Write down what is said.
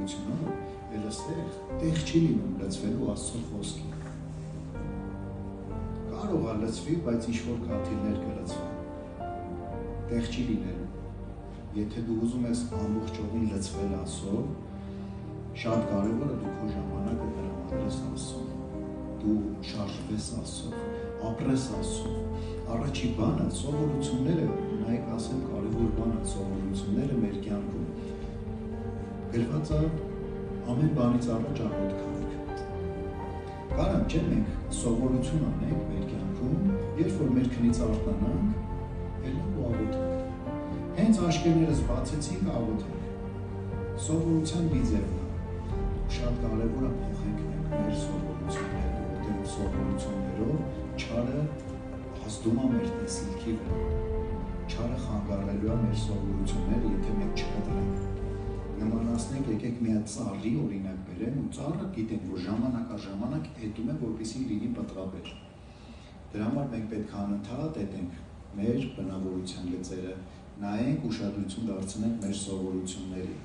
սովորությունը, էլ այստեղ տեղ չի լինում լցվելու Աստծո խոսքի։ Կարող է լցվի, բայց ինչ-որ կաթիլներ կլցվեն։ Տեղ չի լինելու։ Եթե դու ուզում ես ամբողջովին լցվել Աստծով, շատ կարևոր է դու քո ժամանակը տրամադրես Աստծուն։ Դու շարժվես Աստծով, ապրես Աստծով։ Առաջի բանը սովորությունները, նայեք ասեմ կարևոր բան է սովորությունները մեր կյանքում։ Գրված է ամեն բանից առաջ աղոթք անենք։ Կարամ չէ մենք սովորություն անենք մեր կյանքում, երբ որ մեր քնից արտանանք, ելնենք ու աղոթենք։ Հենց աշկերներս բացեցինք աղոթենք։ Սովորության մի ձևն է։ Շատ կարևոր է փոխենք մենք մեր սովորությունները, որտեղ սովորություններով չարը ազդում է մեր տեսիլքի վրա։ Չարը խանգարելու է մեր սովորությունները, եթե մենք չկտրենք։ Նմանացնենք, եկեք մի հատ ծառի օրինակ բերեմ ու ծառը գիտենք, որ ժամանակ հետում է, որպեսզի լինի պտղաբեր։ Դրա համար մենք պետք է անընդհատ հետենք մեր բնավորության գծերը, նայենք, ուշադրություն դարձնենք մեր սովորությունների։